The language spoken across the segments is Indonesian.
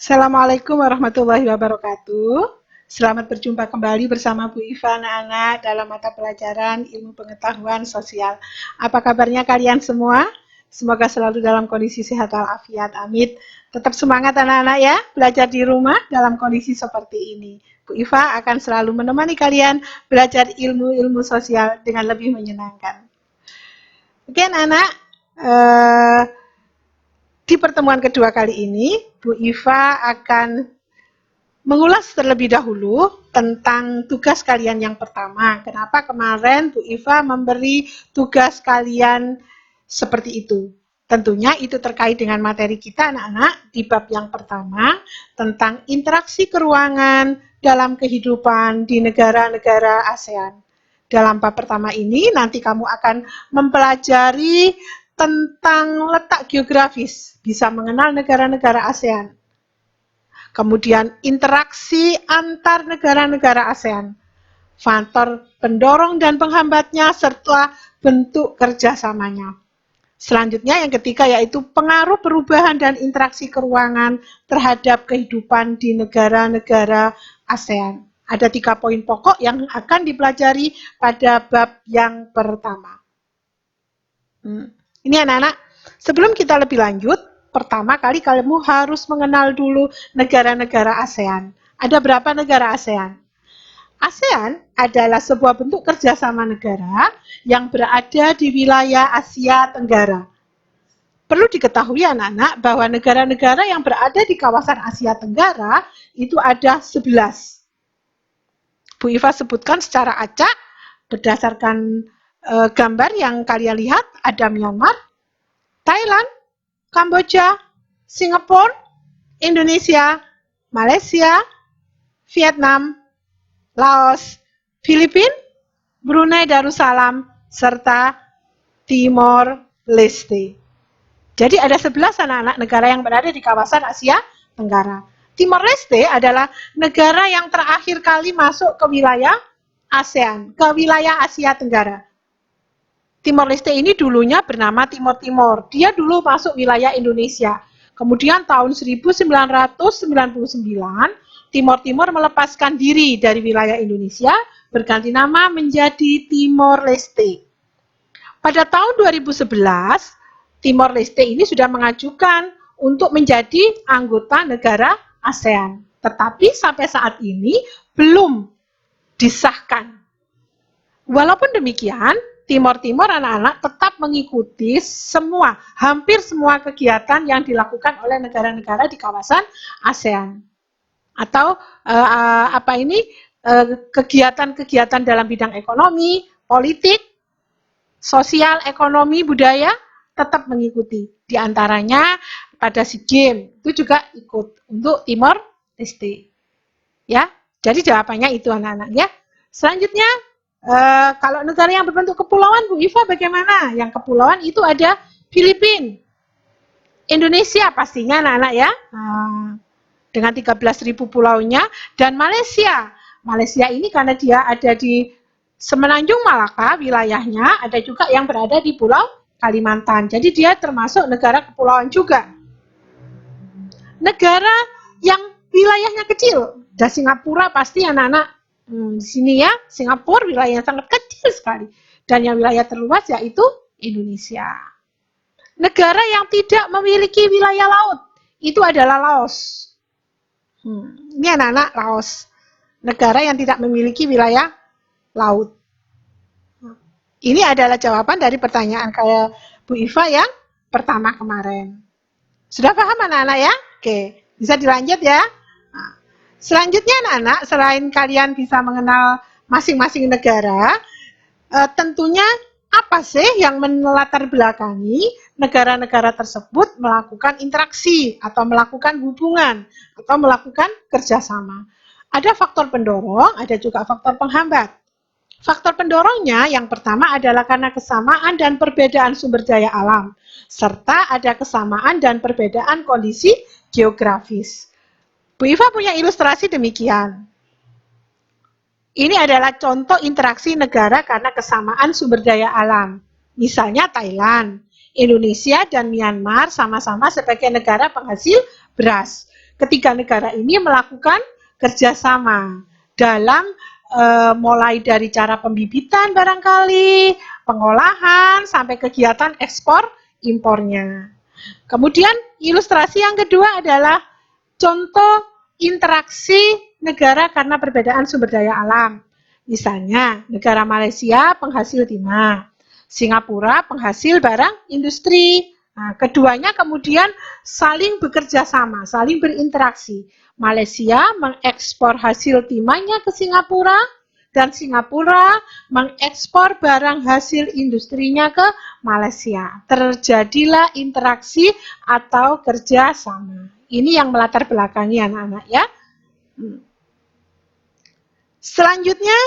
Assalamualaikum warahmatullahi wabarakatuh. Selamat berjumpa kembali bersama Bu Iva anak-anak dalam mata pelajaran Ilmu Pengetahuan Sosial. Apa kabarnya kalian semua? Semoga selalu dalam kondisi sehat walafiat. Amin. Tetap semangat anak-anak ya, belajar di rumah dalam kondisi seperti ini. Bu Iva akan selalu menemani kalian belajar ilmu-ilmu sosial dengan lebih menyenangkan. Oke anak-anak, di pertemuan kedua kali ini, Bu Iva akan mengulas terlebih dahulu tentang tugas kalian yang pertama. Kenapa kemarin Bu Iva memberi tugas kalian seperti itu? Tentunya itu terkait dengan materi kita anak-anak di bab yang pertama tentang interaksi keuangan dalam kehidupan di negara-negara ASEAN. Dalam bab pertama ini nanti kamu akan mempelajari tentang letak geografis, bisa mengenal negara-negara ASEAN. Kemudian interaksi antar negara-negara ASEAN, faktor pendorong dan penghambatnya, serta bentuk kerjasamanya. Selanjutnya yang ketiga yaitu pengaruh perubahan dan interaksi keuangan terhadap kehidupan di negara-negara ASEAN. Ada 3 poin pokok yang akan dipelajari pada bab yang pertama. Ini anak-anak, sebelum kita lebih lanjut, pertama kali kamu harus mengenal dulu negara-negara ASEAN. Ada berapa negara ASEAN? ASEAN adalah sebuah bentuk kerjasama negara yang berada di wilayah Asia Tenggara. Perlu diketahui anak-anak bahwa negara-negara yang berada di kawasan Asia Tenggara itu ada 11. Bu Iva sebutkan secara acak berdasarkan gambar yang kalian lihat, ada Myanmar, Thailand, Kamboja, Singapura, Indonesia, Malaysia, Vietnam, Laos, Filipina, Brunei Darussalam, serta Timor Leste. Jadi ada 11 anak-anak negara yang berada di kawasan Asia Tenggara. Timor Leste adalah negara yang terakhir kali masuk ke wilayah ASEAN, ke wilayah Asia Tenggara. Timor Leste ini dulunya bernama Timor Timur. Dia dulu masuk wilayah Indonesia. Kemudian tahun 1999, Timor Timur melepaskan diri dari wilayah Indonesia, berganti nama menjadi Timor Leste. Pada tahun 2011, Timor Leste ini sudah mengajukan untuk menjadi anggota negara ASEAN. Tetapi sampai saat ini belum disahkan. Walaupun demikian, Timor Timur anak-anak tetap mengikuti hampir semua kegiatan yang dilakukan oleh negara-negara di kawasan ASEAN. Atau kegiatan-kegiatan dalam bidang ekonomi, politik, sosial, ekonomi, budaya tetap mengikuti. Di antaranya pada SEA Games itu juga ikut untuk Timor Leste. Ya, jadi jawabannya itu anak-anak ya. Selanjutnya kalau negara yang berbentuk kepulauan, Bu Iva bagaimana? Yang kepulauan itu ada Filipina, Indonesia pastinya anak-anak ya, dengan 13.000 pulaunya, dan Malaysia. Malaysia ini karena dia ada di Semenanjung Malaka wilayahnya, ada juga yang berada di Pulau Kalimantan. Jadi dia termasuk negara kepulauan juga. Negara yang wilayahnya kecil, dan Singapura pasti anak-anak di sini ya, Singapura wilayahnya sangat kecil sekali. Dan yang wilayah terluas yaitu Indonesia. Negara yang tidak memiliki wilayah laut, itu adalah Laos. Ini anak-anak Laos. Negara yang tidak memiliki wilayah laut. Ini adalah jawaban dari pertanyaan kayak Bu Iva yang pertama kemarin. Sudah paham anak-anak ya? Oke, bisa dilanjut ya. Selanjutnya anak-anak, selain kalian bisa mengenal masing-masing negara, tentunya apa sih yang melatar belakangi negara-negara tersebut melakukan interaksi atau melakukan hubungan atau melakukan kerjasama. Ada faktor pendorong, ada juga faktor penghambat. Faktor pendorongnya yang pertama adalah karena kesamaan dan perbedaan sumber daya alam, serta ada kesamaan dan perbedaan kondisi geografis. Bu Iva punya ilustrasi demikian. Ini adalah contoh interaksi negara karena kesamaan sumber daya alam. Misalnya Thailand, Indonesia, dan Myanmar sama-sama sebagai negara penghasil beras. Ketiga negara ini melakukan kerjasama dalam mulai dari cara pembibitan barangkali, pengolahan, sampai kegiatan ekspor impornya. Kemudian ilustrasi yang kedua adalah contoh interaksi negara karena perbedaan sumber daya alam. Misalnya, negara Malaysia penghasil timah, Singapura penghasil barang industri. Nah, keduanya kemudian saling bekerja sama, saling berinteraksi. Malaysia mengekspor hasil timahnya ke Singapura, dan Singapura mengekspor barang hasil industrinya ke Malaysia. Terjadilah interaksi atau kerjasama. Ini yang melatar belakangi anak-anak ya. Selanjutnya,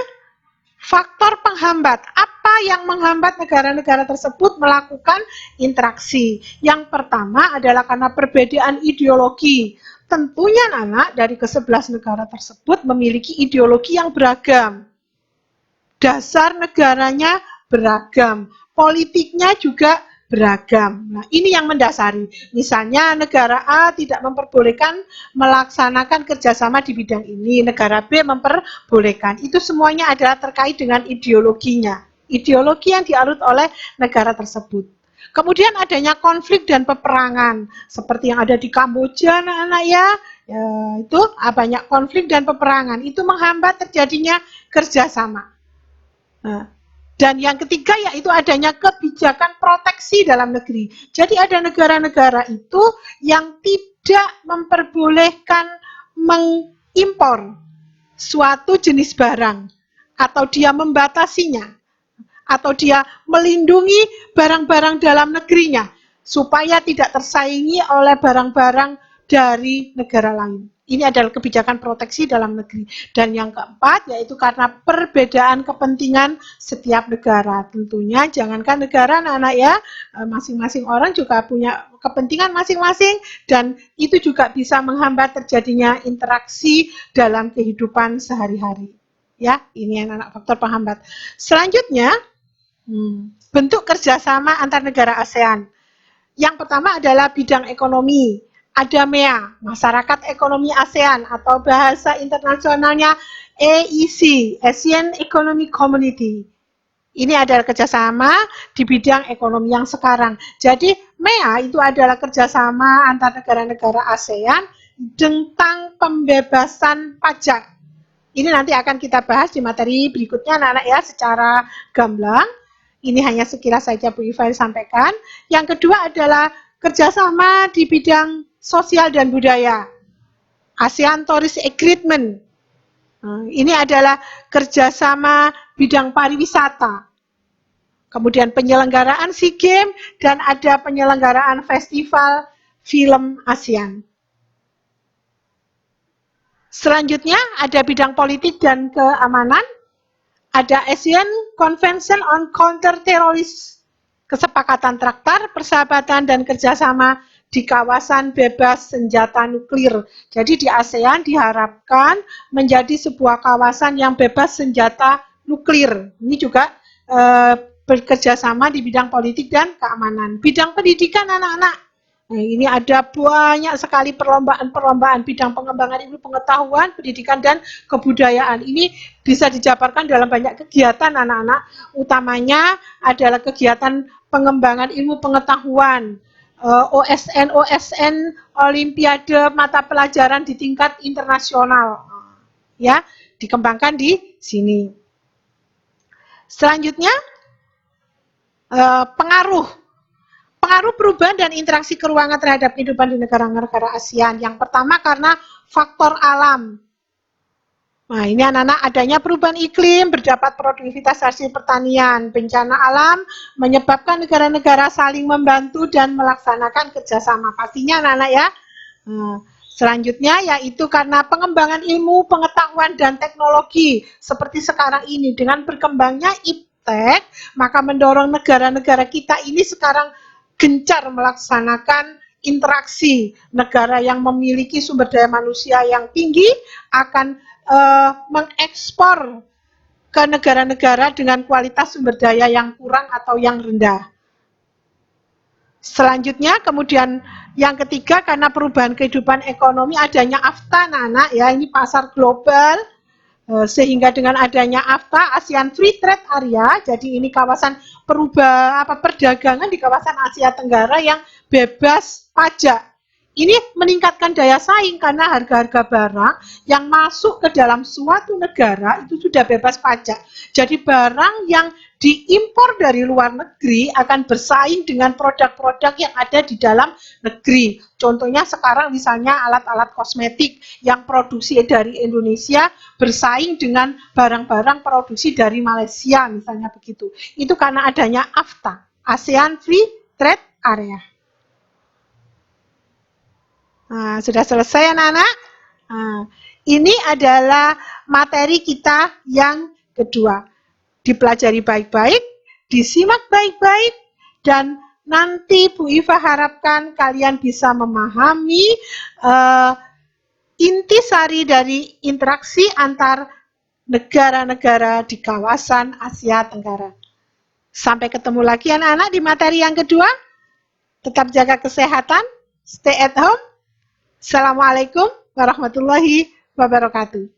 faktor penghambat. Apa yang menghambat negara-negara tersebut melakukan interaksi? Yang pertama adalah karena perbedaan ideologi. Tentunya anak dari ke-11 negara tersebut memiliki ideologi yang beragam. Dasar negaranya beragam, politiknya juga beragam. Nah, ini yang mendasari. Misalnya negara A tidak memperbolehkan melaksanakan kerjasama di bidang ini, negara B memperbolehkan. Itu semuanya adalah terkait dengan ideologinya. Ideologi yang dianut oleh negara tersebut. Kemudian adanya konflik dan peperangan, seperti yang ada di Kamboja, anak-anak ya, itu banyak konflik dan peperangan. Itu menghambat terjadinya kerjasama. Nah, dan yang ketiga yaitu adanya kebijakan proteksi dalam negeri. Jadi ada negara-negara itu yang tidak memperbolehkan mengimpor suatu jenis barang, atau dia membatasinya, atau dia melindungi barang-barang dalam negerinya supaya tidak tersaingi oleh barang-barang dari negara lain. Ini adalah kebijakan proteksi dalam negeri. Dan yang keempat yaitu karena perbedaan kepentingan setiap negara. Tentunya jangankan negara anak-anak ya, masing-masing orang juga punya kepentingan masing-masing, dan itu juga bisa menghambat terjadinya interaksi dalam kehidupan sehari-hari. Ya, ini anak-anak faktor penghambat. Selanjutnya, bentuk kerjasama antar negara ASEAN. Yang pertama adalah bidang ekonomi. Ada MEA, Masyarakat Ekonomi ASEAN, atau bahasa internasionalnya AEC, Asian Economic Community. Ini adalah kerjasama di bidang ekonomi yang sekarang. Jadi MEA itu adalah kerjasama antar negara-negara ASEAN tentang pembebasan pajak. Ini nanti akan kita bahas di materi berikutnya anak-anak ya, secara gamblang. Ini hanya sekilas saja Bu Iva sampaikan. Yang kedua adalah kerjasama di bidang sosial dan budaya. ASEAN Tourist Agreement. Ini adalah kerjasama bidang pariwisata. Kemudian penyelenggaraan SEA Games, dan ada penyelenggaraan festival film ASEAN. Selanjutnya ada bidang politik dan keamanan. Ada ASEAN Convention on Counter-Terrorism, kesepakatan traktat, persahabatan, dan kerjasama di kawasan bebas senjata nuklir. Jadi di ASEAN diharapkan menjadi sebuah kawasan yang bebas senjata nuklir. Ini juga bekerjasama di bidang politik dan keamanan. Bidang pendidikan anak-anak. Nah, ini ada banyak sekali perlombaan-perlombaan bidang pengembangan ilmu pengetahuan, pendidikan, dan kebudayaan. Ini bisa dijabarkan dalam banyak kegiatan anak-anak, utamanya adalah kegiatan pengembangan ilmu pengetahuan, OSN, Olimpiade mata pelajaran di tingkat internasional, ya, dikembangkan di sini. Selanjutnya, pengaruh perubahan dan interaksi keuangan terhadap kehidupan di negara-negara ASEAN. Yang pertama karena faktor alam. Nah, ini anak-anak adanya perubahan iklim, berdapat produktivitas hasil pertanian, bencana alam menyebabkan negara-negara saling membantu dan melaksanakan kerjasama. Pastinya anak-anak ya. Selanjutnya yaitu karena pengembangan ilmu, pengetahuan, dan teknologi. Seperti sekarang ini dengan berkembangnya iptek, maka mendorong negara-negara kita ini sekarang gencar melaksanakan interaksi. Negara yang memiliki sumber daya manusia yang tinggi akan mengekspor ke negara-negara dengan kualitas sumber daya yang kurang atau yang rendah. Selanjutnya, kemudian yang ketiga, karena perubahan kehidupan ekonomi, adanya AFTA, anak-anak ya, ini pasar global, sehingga dengan adanya AFTA, ASEAN Free Trade Area, jadi ini kawasan perdagangan di kawasan Asia Tenggara yang bebas pajak. Ini meningkatkan daya saing karena harga-harga barang yang masuk ke dalam suatu negara itu sudah bebas pajak. Jadi barang yang diimpor dari luar negeri akan bersaing dengan produk-produk yang ada di dalam negeri. Contohnya sekarang misalnya alat-alat kosmetik yang produksi dari Indonesia bersaing dengan barang-barang produksi dari Malaysia misalnya begitu. Itu karena adanya AFTA, ASEAN Free Trade Area. Nah, sudah selesai anak-anak? Nah, ini adalah materi kita yang kedua. Dipelajari baik-baik, disimak baik-baik, dan nanti Bu Iva harapkan kalian bisa memahami intisari dari interaksi antar negara-negara di kawasan Asia Tenggara. Sampai ketemu lagi anak-anak di materi yang kedua. Tetap jaga kesehatan, stay at home. Assalamualaikum warahmatullahi wabarakatuh.